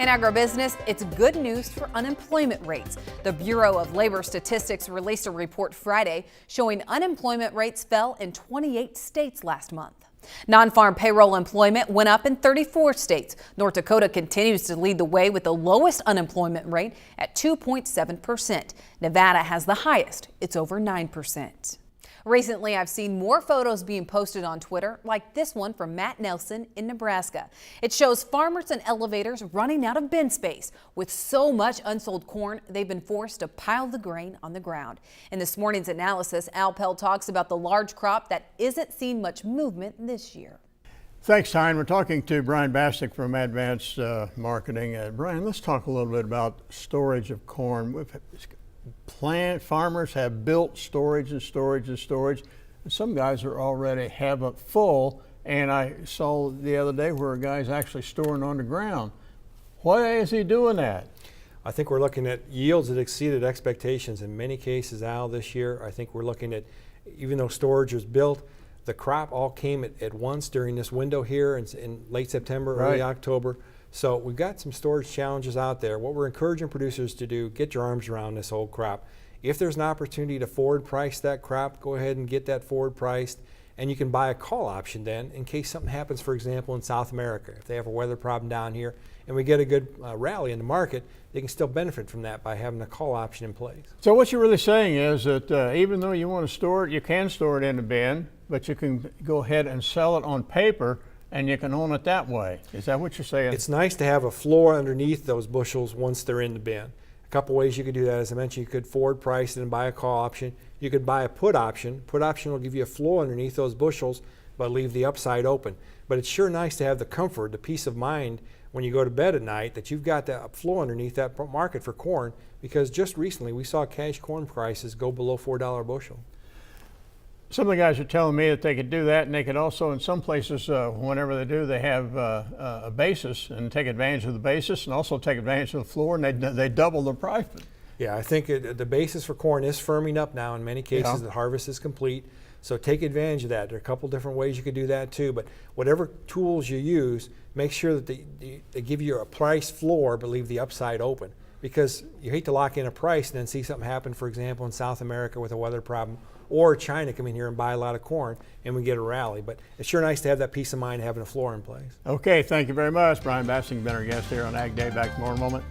In agribusiness, it's good news for unemployment rates. The Bureau of Labor Statistics released a report Friday showing unemployment rates fell in 28 states last month. Non-farm payroll employment went up in 34 states. North Dakota continues to lead the way with the lowest unemployment rate at 2.7%. Nevada has the highest. It's over 9%. Recently, I've seen more photos being posted on Twitter, like this one from Matt Nelson in Nebraska. It shows farmers and elevators running out of bin space. With so much unsold corn, they've been forced to pile the grain on the ground. In this morning's analysis, Al Pell talks about the large crop that isn't seeing much movement this year. Thanks, Tyne. We're talking to Brian Bastick from Advanced Marketing. Brian, let's talk a little bit about storage of corn. Farmers have built storage and storage and storage, and some guys are already have it full, and I saw the other day where a guy's actually storing on the ground. Why is he doing that? I think we're looking at yields that exceeded expectations in many cases, Al, this year. I think we're looking at, even though storage was built, the crop all came at once during this window here in late September, early October. So we've got some storage challenges out there. What we're encouraging producers to do, get your arms around this old crop. If there's an opportunity to forward price that crop, go ahead and get that forward priced, and you can buy a call option then in case something happens, for example, in South America. If they have a weather problem down here and we get a good rally in the market, they can still benefit from that by having a call option in place. So what you're really saying is that even though you want to store it, you can store it in a bin, but you can go ahead and sell it on paper and you can own it that way. Is that what you're saying? It's nice to have a floor underneath those bushels once they're in the bin. A couple ways you could do that. As I mentioned, you could forward price it and buy a call option. You could buy a put option. Put option will give you a floor underneath those bushels, but leave the upside open. But it's sure nice to have the comfort, the peace of mind when you go to bed at night that you've got that floor underneath that market for corn, because just recently we saw cash corn prices go below $4 a bushel. Some of the guys are telling me that they could do that, and they could also, in some places, whenever they do, they have a basis and take advantage of the basis and also take advantage of the floor, and they double the profit. Yeah, I think the basis for corn is firming up now in many cases. The harvest is complete, so take advantage of that. There are a couple different ways you could do that too, but whatever tools you use, make sure that they give you a price floor but leave the upside open, because you hate to lock in a price and then see something happen, for example, in South America with a weather problem, or China come in here and buy a lot of corn and we get a rally. But it's sure nice to have that peace of mind having a floor in place. Okay, thank you very much. Brian Bastick, been our guest here on Ag Day. Back tomorrow in a moment.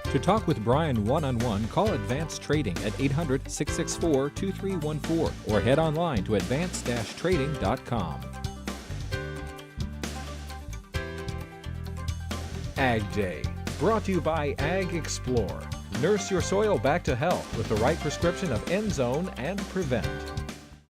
To talk with Brian one-on-one, call Advanced Trading at 800-664-2314 or head online to advanced-trading.com. Ag Day, brought to you by Ag Explore. Nurse your soil back to health with the right prescription of Endzone and Prevent.